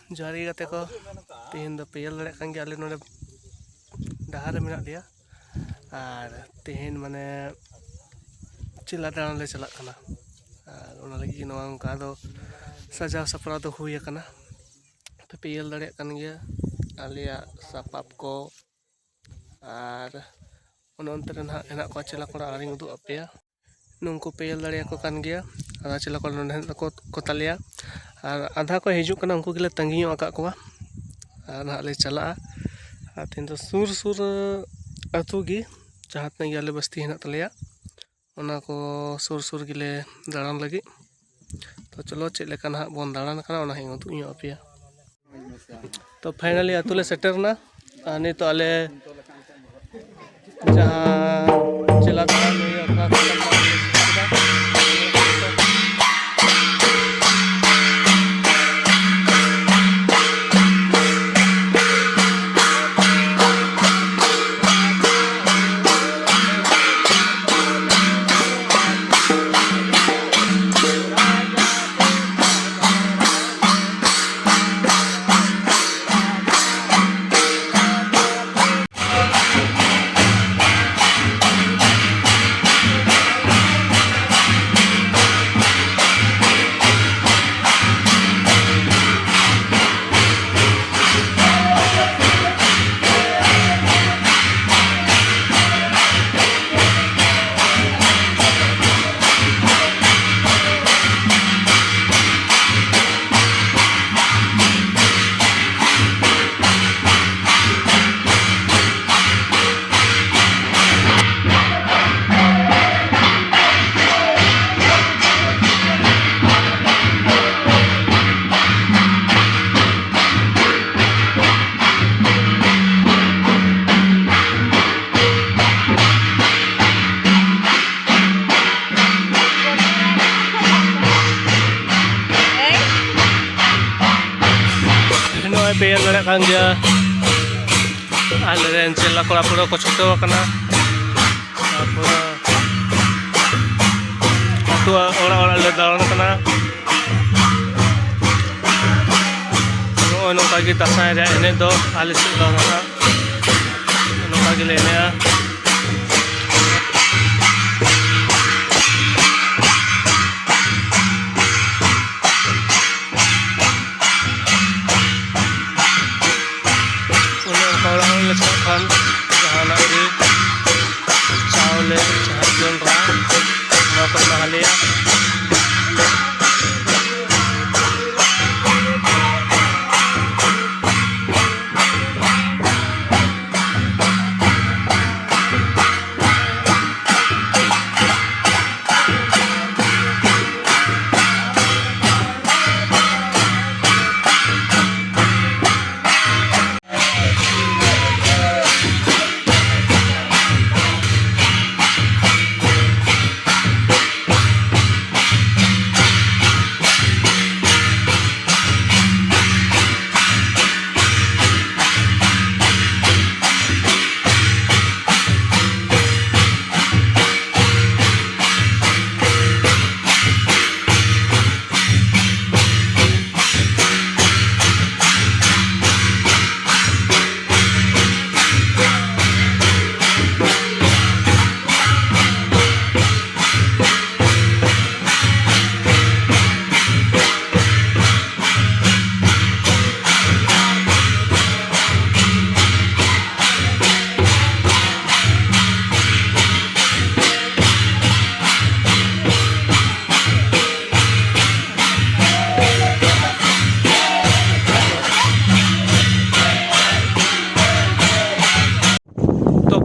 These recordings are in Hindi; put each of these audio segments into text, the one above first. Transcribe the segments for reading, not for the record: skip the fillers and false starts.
Jari kate ko tihin do peyal dare kan ge ale node dahar re menak dia ar tihin mane chila dalan le chalak kana ar ona lagi no onka do sajau sapraw do huy akana to peyal dare kan ge alia sapap ko ar on ontere na enak ko chela kora aring udu apea nungku peyal dare ko kan ge ada chela ko nonde ko talia ar adha ko hijuk kana unku gile tangi yo akak ko ar na le chala tin do sur sur atu gi jahat na gale basti henak talia ona ko sur sur gile dalan lagi to chalo chet lekan ha bon dalan kana ona hing udu yo apea तो फाइनली अतुले सेटर ना आने तो आले जहाँ चला था peyal dare kan ge ale ren chela kora pura ko choto kana pura tua ora le dalan kana no kagi tasai re ene do ale se do na no kagi le ne kan jahanak di chaule chajon ra ma ko mahalia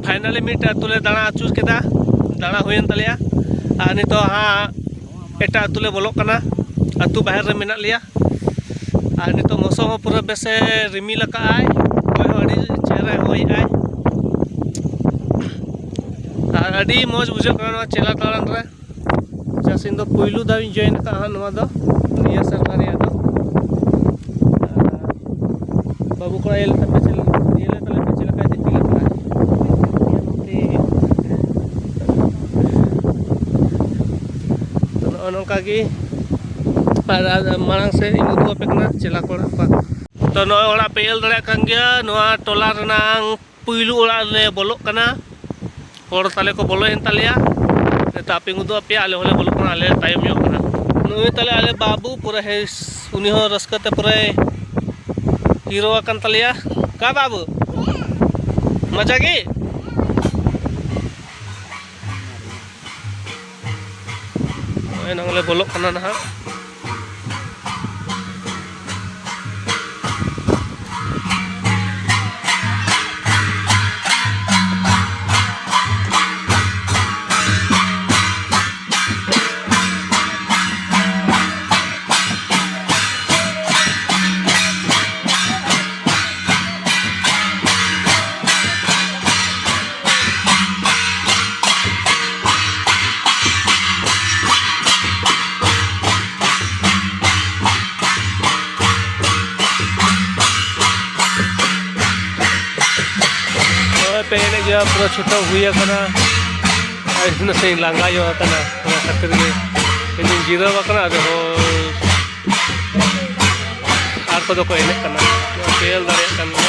finally मिट अतुले दाणा आचुर केदा दाणा हुयन तलिया आ नितो हाँ एटा अतुले बोलोक कना अतु बाहर रे मेना लिया आ नितो मौसम हो पूरा बेसे रिमिल का आय होय अडी चेहरा होय आय आ अडी मौज बुझो कना चेला तालन रे जासिन दो पुइलु दा जॉइन का हा नवा दो निया सरकारी दो बाबू को एल तक चल दिले तले पे चल का दिखी नौका की मांग से इन पे चला को तो नॉय ओड़ा पे एल दड़े कान गया नोआ टोला रनांग पुइलु ओड़ा ले बोलोक कना और ताले को बोलो हेन तालेया तापिंग उदो पे आले होले बोलोक कना आले टाइम यो कना नोय ताले आले बाबू पूरा है उनी हो रस्कते पूरा हीरो अकन तालेया का बाबू मजा की नोय नंगले बोलोक कना ना पहले जो पूरा छुट्टा हुई करना ऐसे सही लांगा जो करना खातिर के इन जीरो करना हो आर को दो को एने करना पेल दारे करना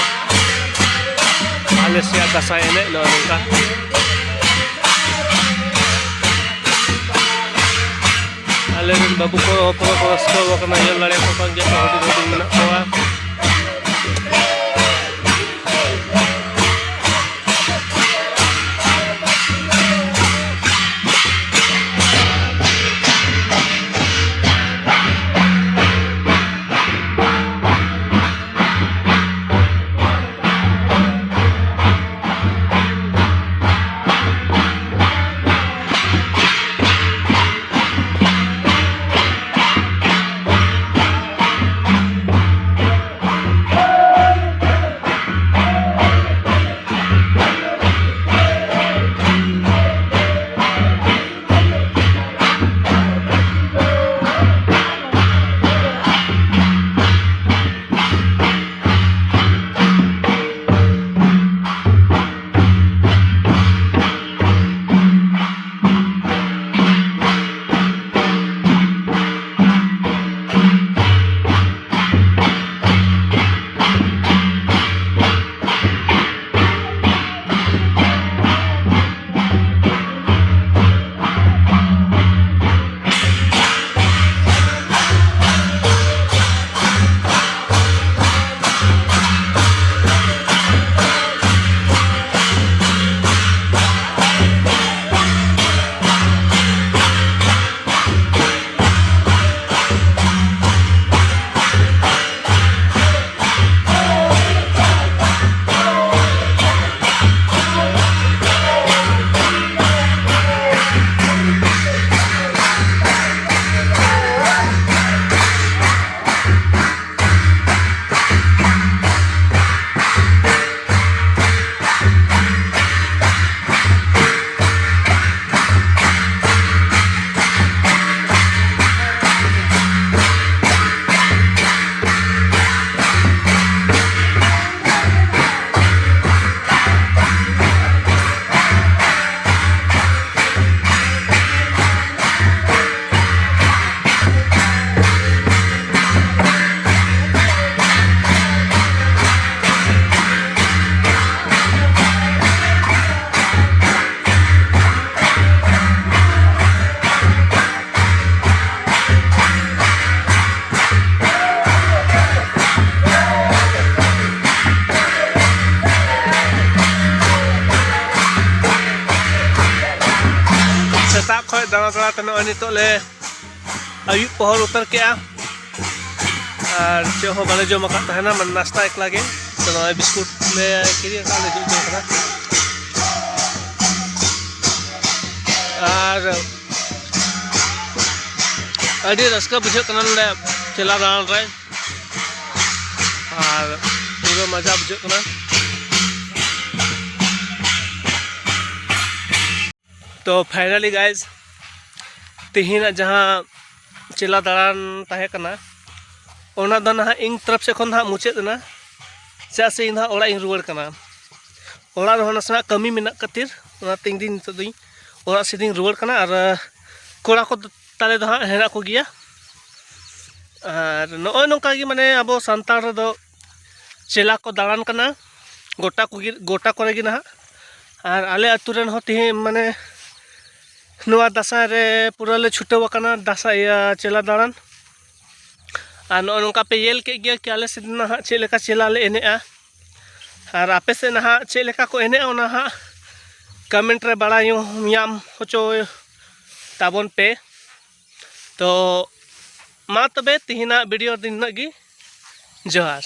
आले से दसा एने नो नंका आले बाबू को पूरा पूरा स्को करना ये लड़े को पंगे को होडी मना कोआ सेताब खो दाना दाना तनो नितो ले आयुब पहर उतर के और चे हो बाले जो मका तहना मन नाश्ता एक लागे तो बिस्कुट ले किरी का ले जो करा और अड़ी रस्का बुझे कनन ले चला दान रे और पूरा मजा बुझे कना तो फाइनली गाइज तेहना जहाँ चेला दाड़ान तहे कना ओना द ना इन तरफ से खन ना मुचाद ना चा से इन ओड़ा इन रुआड़ कना ओड़ा रहो नासना कमी मेना खातिर ओना तीन दिन नितो दुई ओड़ा से दिन रुआड़ कना और कोड़ा को ताले द हेना को गिया और नय नोका गे माने अब सान्ताड़ दो चेला को दाड़ान कना गोटा करे गी नहाग और आले आतु रेन हो तिहि माने नुआ दासाय रे पूरा ले छुटाव आकाना दासाय चेला दाड़ान और नोंका पे येल के गया कि आले से नहाग चेद लेका चेला ले एनेआ और आपे से नहाग चेद लेका को एनेआ ओना हाग कमेंट रे बाड़ाय ᱧᱟᱢ होचो ताबन पे। तो मा तबे तिहिना वीडियो दिन गी जोहार।